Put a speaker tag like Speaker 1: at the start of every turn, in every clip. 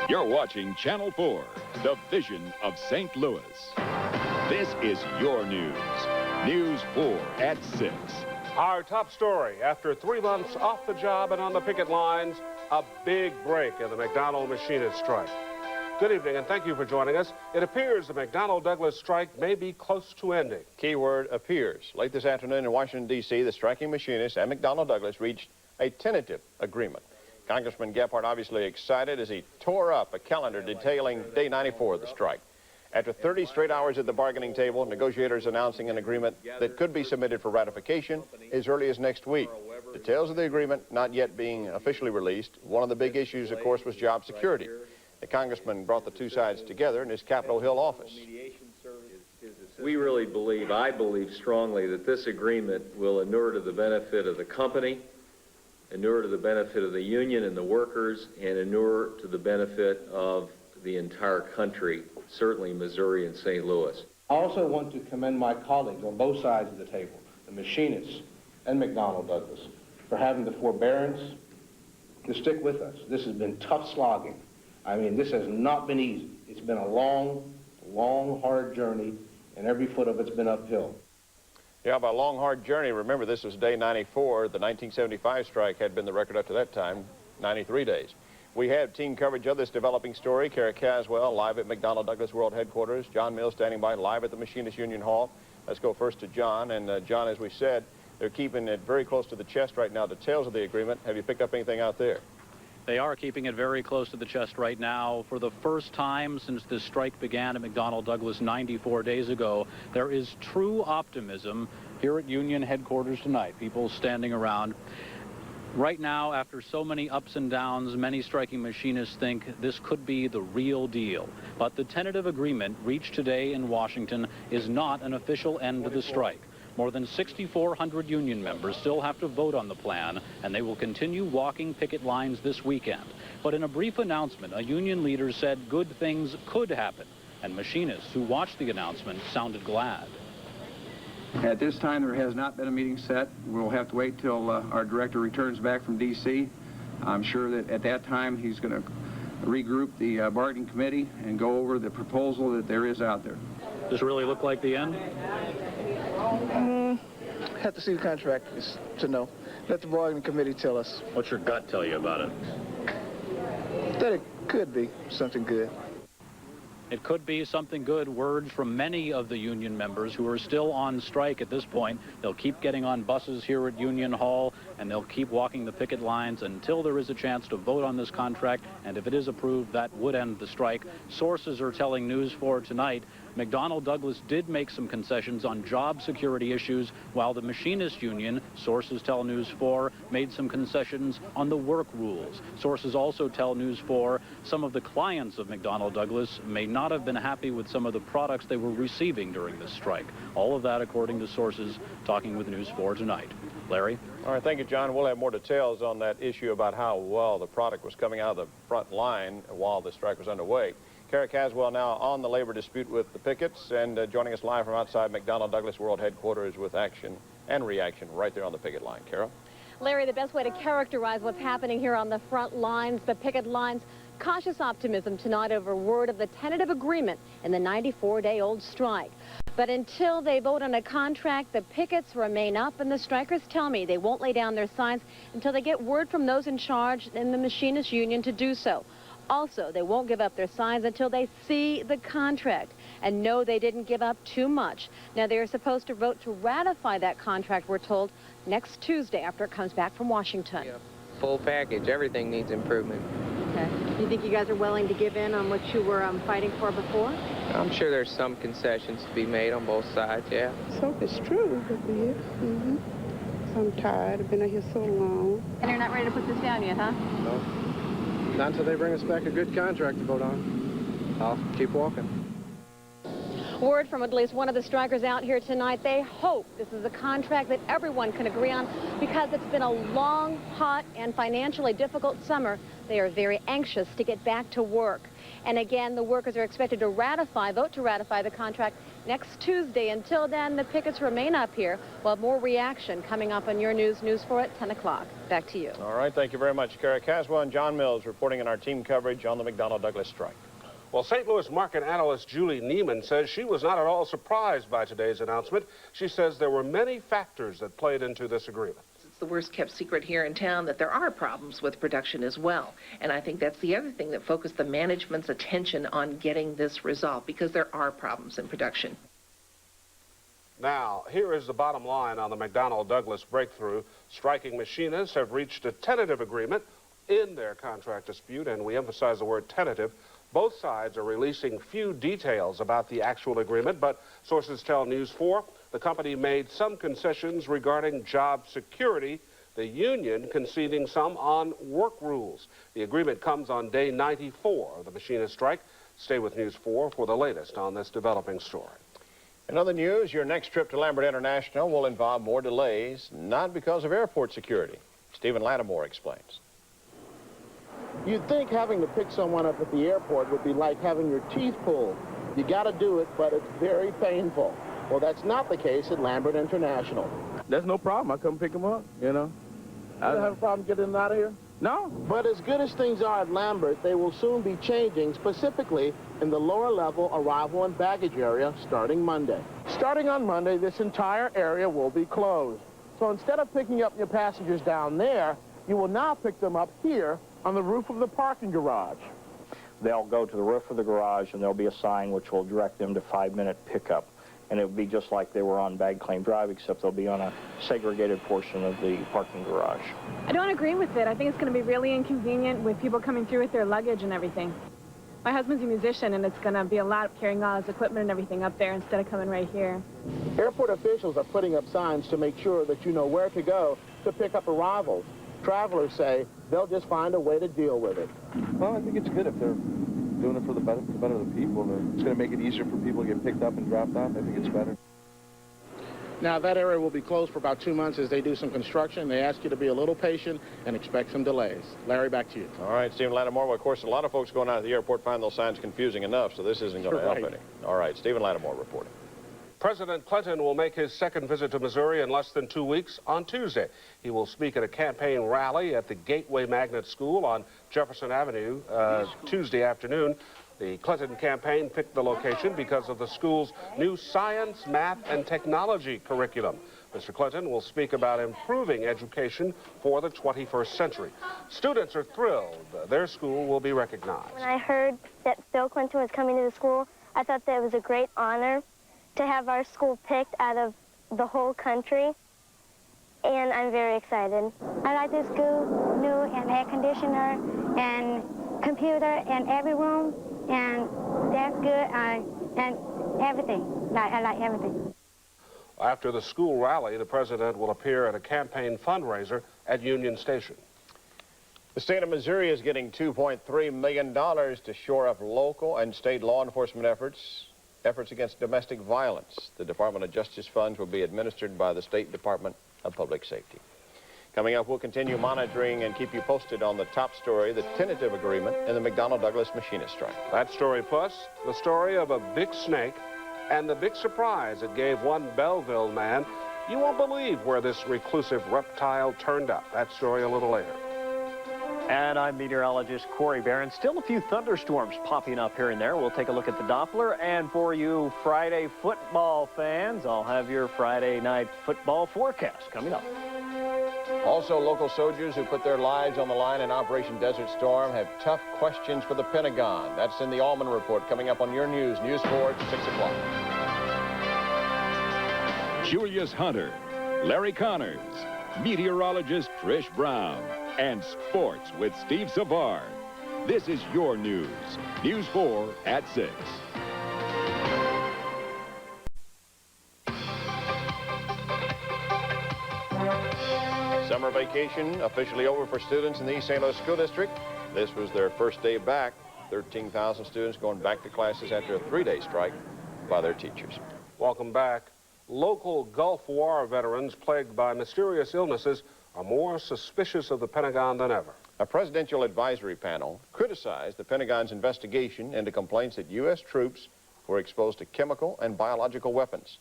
Speaker 1: You're watching Channel 4, the vision of St. Louis. This is your news. News 4 at 6.
Speaker 2: Our top story, after 3 months off the job and on the picket lines, a big break in the McDonnell machinist strike. Good evening, and thank you for joining us. It appears the McDonnell-Douglas strike may be close to ending.
Speaker 3: Keyword appears. Late this afternoon in Washington, D.C., the striking machinists and McDonnell-Douglas reached a tentative agreement. Congressman Gephardt obviously excited as he tore up a calendar detailing day 94 of the strike. After 30 straight hours at the bargaining table, negotiators announcing an agreement that could be submitted for ratification as early as next week. Details of the agreement not yet being officially released. One of the big issues, of course, was job security. The congressman brought the two sides together in his Capitol Hill office.
Speaker 4: We really believe, I believe strongly, that this agreement will inure to the benefit of the company, inure to the benefit of the union and the workers, and inure to the benefit of the entire country, certainly Missouri and St. Louis.
Speaker 5: I also want to commend my colleagues on both sides of the table, the machinists and McDonnell-Douglas, for having the forbearance to stick with us. This has been tough slogging. I mean, this has not been easy. It's been a long, hard journey, and every foot of it's been uphill.
Speaker 3: Yeah, by a long, hard journey. Remember, this was day 94. The 1975 strike had been the record up to that time, 93 days. We have team coverage of this developing story. Kara Caswell live at McDonnell-Douglas World Headquarters. John Mills standing by live at the Machinist Union Hall. Let's go first to John. And John, as we said, they're keeping it very close to the chest right now, details of the agreement. Have you picked up anything out there?
Speaker 6: They are keeping it very close to the chest right now. For the first time since this strike began at McDonnell-Douglas 94 days ago, there is true optimism here at Union headquarters tonight. People standing around. Right now, after so many ups and downs, many striking machinists think this could be the real deal. But the tentative agreement reached today in Washington is not an official end to the strike. More than 6,400 union members still have to vote on the plan, and they will continue walking picket lines this weekend. But in a brief announcement, a union leader said good things could happen, and machinists who watched the announcement sounded glad.
Speaker 7: At this time, there has not been a meeting set. We'll have to wait till our director returns back from D.C. I'm sure that at that time he's going to regroup the bargaining committee and go over the proposal that there is out there.
Speaker 6: Does this really look like the end?
Speaker 8: Have to see the contract to know. Let the bargaining committee tell us.
Speaker 6: What's your gut tell you about it?
Speaker 8: That it could be something good.
Speaker 6: It could be something good. Words from many of the union members who are still on strike at this point. They'll keep getting on buses here at Union Hall, and they'll keep walking the picket lines until there is a chance to vote on this contract. And if it is approved, that would end the strike. Sources are telling News 4 tonight McDonnell-Douglas did make some concessions on job security issues, while the machinist union, sources tell News 4, made some concessions on the work rules. Sources also tell News 4 some of the clients of McDonnell-Douglas may not have been happy with some of the products they were receiving during this strike. All of that according to sources talking with News 4 tonight. Larry?
Speaker 3: All right, thank you, John. We'll have more details on that issue about how well the product was coming out of the front line while the strike was underway. Kara Caswell now on the labor dispute with the pickets and joining us live from outside McDonnell-Douglas World Headquarters with action and reaction right there on the picket line. Kara?
Speaker 9: Larry, the best way to characterize what's happening here on the front lines, the picket lines, cautious optimism tonight over word of the tentative agreement in the 94-day-old strike. But until they vote on a contract, the pickets remain up, and the strikers tell me they won't lay down their signs until they get word from those in charge in the machinist union to do so. Also, they won't give up their signs until they see the contract and know they didn't give up too much. Now, they're supposed to vote to ratify that contract, we're told, next Tuesday after it comes back from Washington.
Speaker 10: Yeah, full package. Everything needs improvement.
Speaker 9: Okay. Do you think you guys are willing to give in on what you were fighting for before?
Speaker 10: I'm sure there's some concessions to be made on both sides, yeah.
Speaker 11: So it's true, yeah. So I'm tired. I've been out here so long.
Speaker 9: And you're not ready to put this down yet, huh?
Speaker 5: No. Not until they bring us back a good contract to vote on. I'll keep walking.
Speaker 9: Word from at least one of the strikers out here tonight. They hope this is a contract that everyone can agree on because it's been a long, hot, and financially difficult summer. They are very anxious to get back to work. And again, the workers are expected to vote to ratify the contract next Tuesday. Until then, the pickets remain up here. We'll have more reaction coming up on your News 4 at 10 o'clock. Back to you.
Speaker 3: All right, thank you very much, Kara Caswell and John Mills reporting in our team coverage on the McDonnell-Douglas strike.
Speaker 2: Well, St. Louis market analyst Julie Neiman says she was not at all surprised by today's announcement. She says there were many factors that played into this agreement.
Speaker 12: It's the worst kept secret here in town that there are problems with production as well. And I think that's the other thing that focused the management's attention on getting this resolved, because there are problems in production.
Speaker 2: Now, here is the bottom line on the McDonnell-Douglas breakthrough. Striking machinists have reached a tentative agreement in their contract dispute, and we emphasize the word tentative. Both sides are releasing few details about the actual agreement, but sources tell News 4 the company made some concessions regarding job security, the union conceding some on work rules. The agreement comes on day 94 of the machinist strike. Stay with News 4 for the latest on this developing story.
Speaker 3: In other news, your next trip to Lambert International will involve more delays, not because of airport security. Stephen Lattimore explains.
Speaker 8: You'd think having to pick someone up at the airport would be like having your teeth pulled. You got to do it, but it's very painful. Well, that's not the case at Lambert International.
Speaker 5: There's no problem. I come pick them up, you know.
Speaker 8: I don't have a problem getting them out of here?
Speaker 5: No.
Speaker 8: But as good as things are at Lambert, they will soon be changing, specifically in the lower level arrival and baggage area starting Monday. Starting on Monday, this entire area will be closed. So instead of picking up your passengers down there, you will now pick them up here on the roof of the parking garage.
Speaker 13: They'll go to the roof of the garage, and there'll be a sign which will direct them to 5-minute pickup. And it will be just like they were on Bag Claim Drive, except they'll be on a segregated portion of the parking garage.
Speaker 11: I don't agree with it. I think it's going to be really inconvenient with people coming through with their luggage and everything. My husband's a musician, and it's going to be a lot carrying all his equipment and everything up there instead of coming right here.
Speaker 8: Airport officials are putting up signs to make sure that you know where to go to pick up arrivals. Travelers say they'll just find a way to deal with it.
Speaker 5: Well, I think it's good if they're doing it for the better of the people. It's going to make it easier for people to get picked up and dropped off. I think it's better. Now, that area will be closed for about 2 months as they do some construction. They ask you to be a little patient and expect some delays. Larry, back to you.
Speaker 3: All right, Stephen Lattimore. Well, of course, a lot of folks going out of the airport find those signs confusing enough, so this isn't going to help any. All right, Stephen Lattimore reporting.
Speaker 2: President Clinton will make his second visit to Missouri in less than 2 weeks on Tuesday. He will speak at a campaign rally at the Gateway Magnet School on Jefferson Avenue Tuesday afternoon. The Clinton campaign picked the location because of the school's new science, math, and technology curriculum. Mr. Clinton will speak about improving education for the 21st century. Students are thrilled their school will be recognized.
Speaker 14: When I heard that Bill Clinton was coming to the school, I thought that it was a great honor to have our school picked out of the whole country, and I'm very excited.
Speaker 15: I like this school, new and air conditioner and computer in every room, and that's good, and everything. I like everything.
Speaker 2: After the school rally, the president will appear at a campaign fundraiser at Union Station.
Speaker 3: The state of Missouri is getting $2.3 million to shore up local and state law enforcement efforts against domestic violence. The Department of Justice funds will be administered by the State Department of Public Safety. Coming up, we'll continue monitoring and keep you posted on the top story, the tentative agreement in the McDonnell-Douglas machinist strike.
Speaker 2: That story plus the story of a big snake and the big surprise it gave one Belleville man. You won't believe where this reclusive reptile turned up. That story a little later.
Speaker 16: And I'm meteorologist Corey Barron. Still a few thunderstorms popping up here and there. We'll take a look at the Doppler. And for you Friday football fans, I'll have your Friday night football forecast coming up.
Speaker 3: Also, local soldiers who put their lives on the line in Operation Desert Storm have tough questions for the Pentagon. That's in the Allman Report coming up on your News 4 at 6 o'clock.
Speaker 1: Julius Hunter, Larry Connors, meteorologist Trish Brown, and sports with Steve Savard. This is your News 4 at 6.
Speaker 3: Summer vacation officially over for students in the East St. Louis School District. This was their first day back. 13,000 students going back to classes after a 3-day strike. by their teachers.
Speaker 2: Welcome back. Local Gulf War veterans plagued by mysterious illnesses are more suspicious of the Pentagon than ever.
Speaker 3: A presidential advisory panel criticized the Pentagon's investigation into complaints that U.S. troops were exposed to chemical and biological weapons.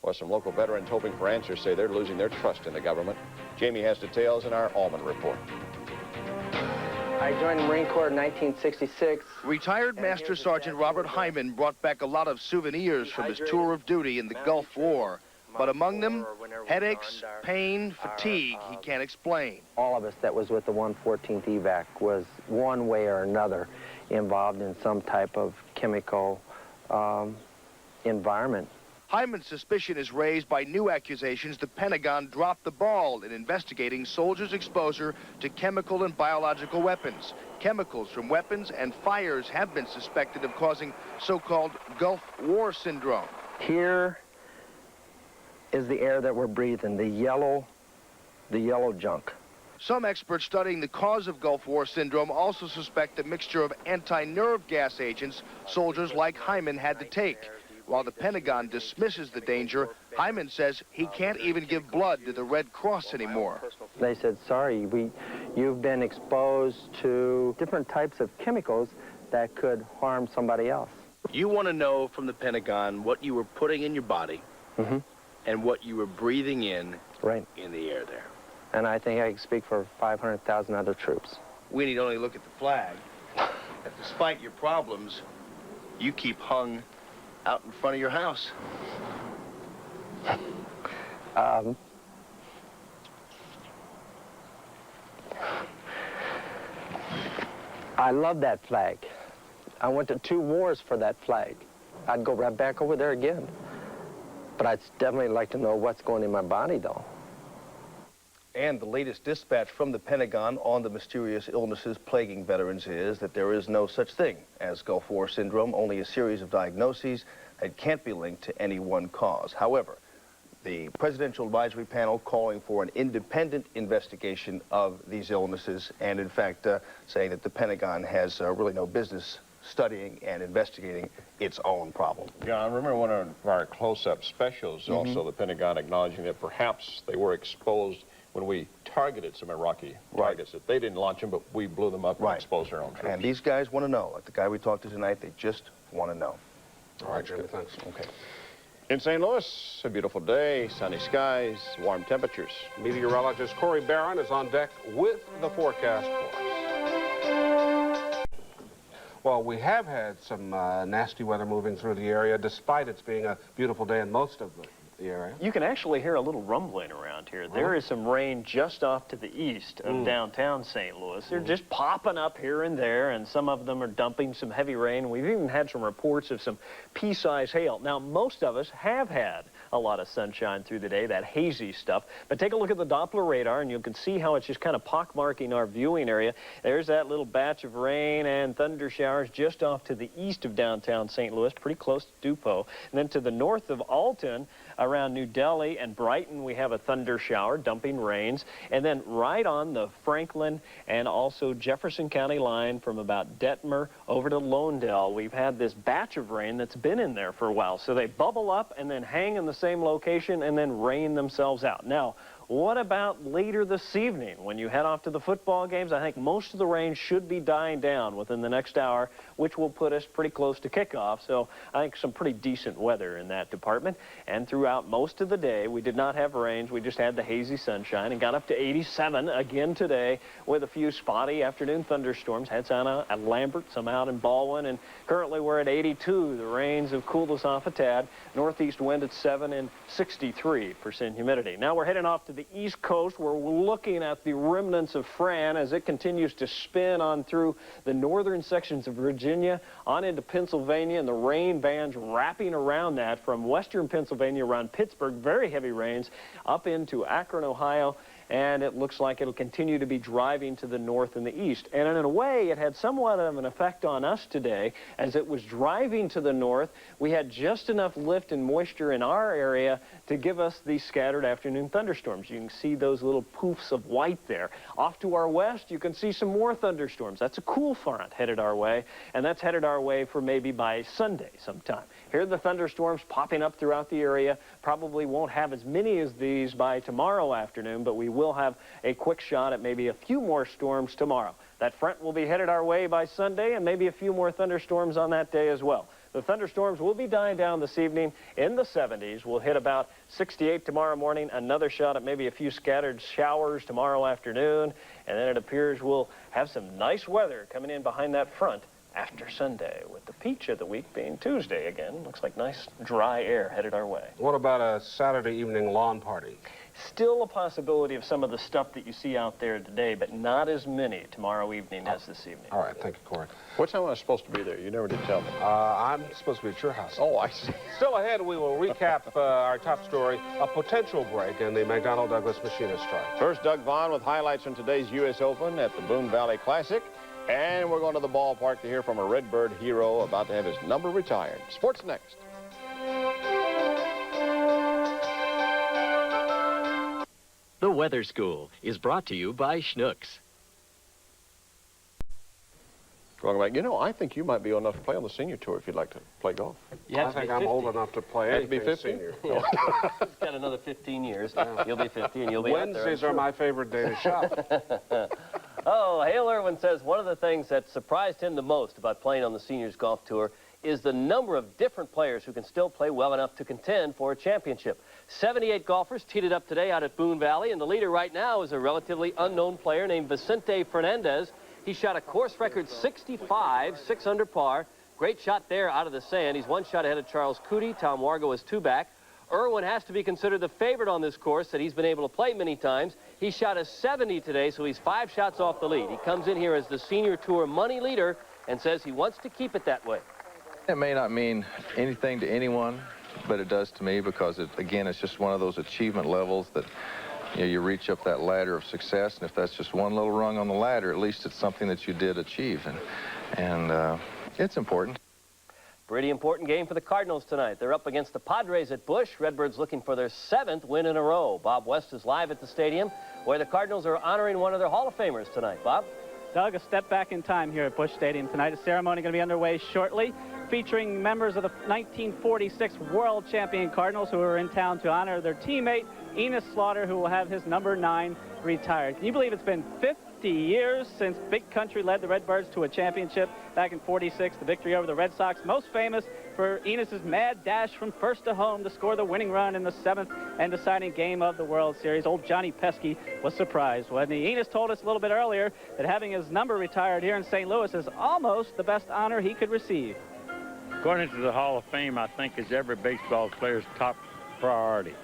Speaker 3: Well, some local veterans hoping for answers say they're losing their trust in the government. Jamie has details in our Allman report.
Speaker 17: I joined the Marine Corps in 1966.
Speaker 18: Retired Master Sergeant Robert Hyman brought back a lot of souvenirs from his tour of duty in the Gulf War. But among them, headaches, pain, fatigue he can't explain.
Speaker 17: All of us that was with the 114th evac was one way or another involved in some type of chemical environment.
Speaker 18: Hyman's suspicion is raised by new accusations the Pentagon dropped the ball in investigating soldiers' exposure to chemical and biological weapons. Chemicals from weapons and fires have been suspected of causing so-called Gulf War syndrome.
Speaker 17: Here is the air that we're breathing, the yellow junk.
Speaker 18: Some experts studying the cause of Gulf War syndrome also suspect a mixture of anti-nerve gas agents soldiers like Hyman had to take. While the Pentagon dismisses the danger, Hyman says he can't even give blood to the Red Cross anymore.
Speaker 17: They said, sorry, you've been exposed to different types of chemicals that could harm somebody else.
Speaker 18: You want to know from the Pentagon what you were putting in your body and what you were breathing in in the air there.
Speaker 17: And I think I can speak for 500,000 other troops.
Speaker 18: We need only look at the flag. That despite your problems, you keep hung out in front of your house.
Speaker 17: I love that flag. I went to 2 wars for that flag. I'd go right back over there again. But I'd definitely like to know what's going in my body, though.
Speaker 18: And the latest dispatch from the Pentagon on the mysterious illnesses plaguing veterans is that there is no such thing as Gulf War syndrome, only a series of diagnoses that can't be linked to any one cause. However, the Presidential Advisory Panel calling for an independent investigation of these illnesses and, in fact, saying that the Pentagon has really no business studying and investigating its own problem.
Speaker 3: Yeah, I remember one of our close-up specials, also the Pentagon acknowledging that perhaps they were exposed when we targeted some Iraqi targets, that they didn't launch them, but we blew them up and exposed our own troops.
Speaker 18: And these guys want to know, like the guy we talked to tonight, they just want to know.
Speaker 2: All right, Jimmy, thanks.
Speaker 18: Okay.
Speaker 3: In St. Louis, a beautiful day, sunny skies, warm temperatures.
Speaker 2: Meteorologist Corey Barron is on deck with the forecast for us. Well, we have had some nasty weather moving through the area, despite it being a beautiful day in most of the area.
Speaker 16: You can actually hear a little rumbling around here. There is some rain just off to the east of downtown St. Louis. They're just popping up here and there, and some of them are dumping some heavy rain. We've even had some reports of some pea-sized hail. Now, most of us have had a lot of sunshine through the day, that hazy stuff. But take a look at the Doppler radar, and you can see how it's just kind of pockmarking our viewing area. There's that little batch of rain and thunder showers just off to the east of downtown St. Louis, pretty close to Dupo. And then to the north of Alton, around New Delhi and Brighton, we have a thunder shower, dumping rains. And then right on the Franklin and also Jefferson County line from about Detmer over to Lowndale, we've had this batch of rain that's been in there for a while. So they bubble up and then hang in the same location and then rain themselves out. Now, what about later this evening when you head off to the football games? I think most of the rain should be dying down within the next hour, which will put us pretty close to kickoff. So I think some pretty decent weather in that department. And throughout most of the day, we did not have rains. We just had the hazy sunshine and got up to 87 again today with a few spotty afternoon thunderstorms. Had some at Lambert, some out in Baldwin, and currently we're at 82. The rains have cooled us off a tad. Northeast wind at 7 and 63% humidity. Now we're heading off to the East Coast, where we're looking at the remnants of Fran as it continues to spin on through the northern sections of Virginia on into Pennsylvania, and the rain bands wrapping around that from western Pennsylvania around Pittsburgh, very heavy rains, up into Akron, Ohio, and it looks like it'll continue to be driving to the north and the east. And in a way, it had somewhat of an effect on us today. As it was driving to the north, we had just enough lift and moisture in our area to give us these scattered afternoon thunderstorms. You can see those little poofs of white there. Off to our west, you can see some more thunderstorms. That's a cool front headed our way, and that's headed our way for maybe by Sunday sometime. Here are the thunderstorms popping up throughout the area. Probably won't have as many as these by tomorrow afternoon, but we will have a quick shot at maybe a few more storms tomorrow. That front will be headed our way by Sunday, and maybe a few more thunderstorms on that day as well. The thunderstorms will be dying down this evening in the 70s. We'll hit about 68 tomorrow morning, another shot at maybe a few scattered showers tomorrow afternoon, and then it appears we'll have some nice weather coming in behind that front after Sunday, with the peach of the week being Tuesday again. Looks like nice dry air headed our way.
Speaker 2: What about a Saturday evening lawn party?
Speaker 16: Still a possibility of some of the stuff that you see out there today, but not as many tomorrow evening as this evening.
Speaker 2: All right, thank you, Corey.
Speaker 3: What time was I supposed to be there? You never did tell me.
Speaker 2: I'm supposed to be at your house.
Speaker 3: Oh, I see.
Speaker 2: Still ahead, we will recap our top story, a potential break in the McDonnell Douglas machinist strike.
Speaker 3: First, Doug Vaughn with highlights from today's U.S. Open at the Boone Valley Classic. And we're going to the ballpark to hear from a Redbird hero about to have his number retired. Sports next.
Speaker 19: The Weather School is brought to you by Schnucks.
Speaker 3: Welcome back. You know, I think you might be old enough to play on the senior tour if you'd like to play golf.
Speaker 2: I think I'm old enough to play anything
Speaker 3: to be 50?
Speaker 2: senior.
Speaker 16: He's got another 15 years. You'll be 50 and you'll be
Speaker 2: Wednesdays are my favorite day to shop.
Speaker 20: Oh, Hale Irwin says one of the things that surprised him the most about playing on the Seniors Golf Tour is the number of different players who can still play well enough to contend for a championship. 78 golfers teed it up today out at Boone Valley, and the leader right now is a relatively unknown player named Vicente Fernandez. He shot a course record 65, 6 under par. Great shot there out of the sand. He's one shot ahead of Charles Cootie. Tom Wargo is 2 back. Irwin has to be considered the favorite on this course that he's been able to play many times. He shot a 70 today, so he's 5 shots off the lead. He comes in here as the Senior Tour money leader and says he wants to keep it that way.
Speaker 21: It may not mean anything to anyone, but it does to me because, again, it's just one of those achievement levels that, you know, you reach up that ladder of success, and if that's just one little rung on the ladder, at least it's something that you did achieve, and it's important.
Speaker 20: Pretty important game for the Cardinals tonight. They're up against the Padres at Busch. Redbirds looking for their 7th win in a row. Bob West is live at the stadium, where the Cardinals are honoring one of their Hall of Famers tonight. Bob?
Speaker 22: Doug, a step back in time here at Busch Stadium tonight. A ceremony going to be underway shortly, featuring members of the 1946 World Champion Cardinals who are in town to honor their teammate, Enos Slaughter, who will have his number 9 retired. Can you believe it's been 50 years since Big Country led the Redbirds to a championship back in '46, the victory over the Red Sox, most famous for Enos's mad dash from first to home to score the winning run in the 7th and deciding game of the World Series. Old Johnny Pesky was surprised when Enos told us a little bit earlier that having his number retired here in St. Louis is almost the best honor he could receive.
Speaker 23: Going into the Hall of Fame, I think, is every baseball player's top priority.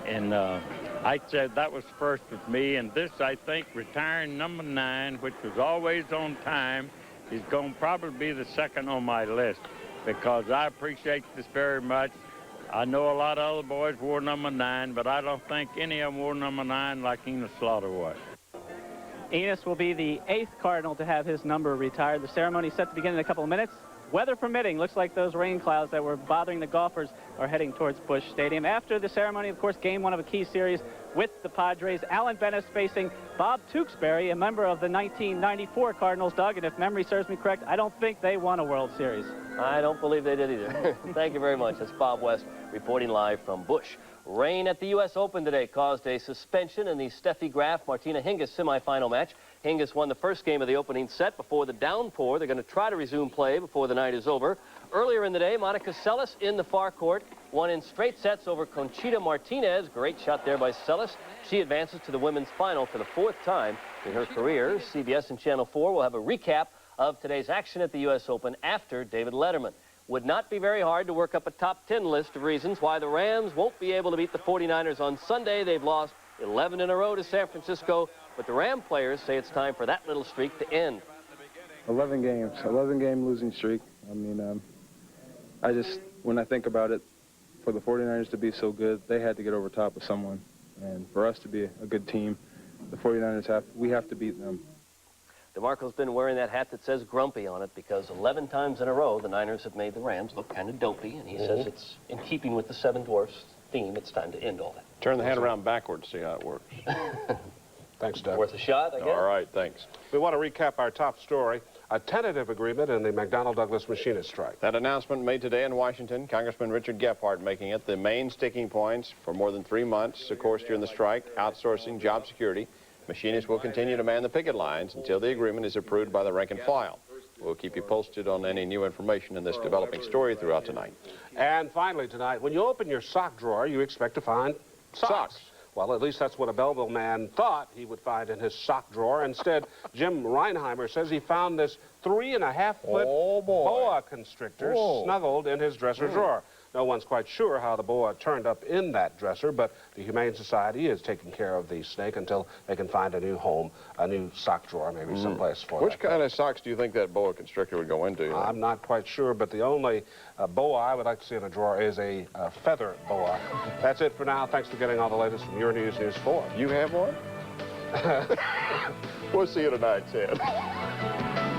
Speaker 23: And I said that was first with me, and this, I think, retiring number 9, which was always on time, is going to probably be the second on my list because I appreciate this very much. I know a lot of other boys wore number 9, but I don't think any of them wore number 9 like Enos Slaughter was.
Speaker 22: Enos will be the 8th Cardinal to have his number retired. The ceremony is set to begin in a couple of minutes. Weather permitting, looks like those rain clouds that were bothering the golfers are heading towards Busch Stadium. After the ceremony, of course, game 1 of a key series with the Padres. Alan Bennis facing Bob Tewksbury, a member of the 1994 Cardinals, Doug, and if memory serves me correct, I don't think they won a World Series.
Speaker 20: I don't believe they did either. Thank you very much. That's Bob West reporting live from Busch. Rain at the U.S. Open today caused a suspension in the Steffi Graf-Martina Hingis semifinal match. Hingis won the first game of the opening set before the downpour. They're going to try to resume play before the night is over. Earlier in the day, Monica Seles in the far court won in straight sets over Conchita Martinez. Great shot there by Seles. She advances to the women's final for the 4th time in her career. CBS and Channel 4 will have a recap of today's action at the U.S. Open after David Letterman. Would not be very hard to work up a top 10 list of reasons why the Rams won't be able to beat the 49ers on Sunday. They've lost 11 in a row to San Francisco, but the Ram players say it's time for that little streak to end.
Speaker 24: 11 games, 11-game losing streak. I mean, when I think about it, for the 49ers to be so good, they had to get over top of someone. And for us to be a good team, the 49ers we have to beat them.
Speaker 20: DeMarco's been wearing that hat that says grumpy on it because 11 times in a row the Niners have made the Rams look kind of dopey, and he says it's in keeping with the Seven Dwarfs theme, it's time to end all that.
Speaker 3: Turn the hat around backwards, see how it works.
Speaker 2: Thanks, Doug.
Speaker 20: Worth a shot, I guess.
Speaker 3: All right, thanks.
Speaker 2: We want to recap our top story, a tentative agreement in the McDonnell-Douglas machinist strike.
Speaker 3: That announcement made today in Washington, Congressman Richard Gephardt making it the main sticking points for more than 3 months, of course, during the strike, outsourcing, job security. Machinists will continue to man the picket lines until the agreement is approved by the rank and file. We'll keep you posted on any new information in this developing story throughout tonight.
Speaker 2: And finally tonight, when you open your sock drawer, you expect to find socks. Well, at least that's what a Belleville man thought he would find in his sock drawer. Instead, Jim Reinheimer says he found this 3.5-foot boa constrictor snuggled in his dresser drawer. No one's quite sure how the boa turned up in that dresser, but the Humane Society is taking care of the snake until they can find a new home, a new sock drawer, maybe someplace for
Speaker 3: Which kind of socks do you think that boa constrictor would go into?
Speaker 2: I'm not quite sure, but the only boa I would like to see in a drawer is a feather boa. That's it for now. Thanks for getting all the latest from your News 4.
Speaker 3: You have one? We'll see you tonight, Ted.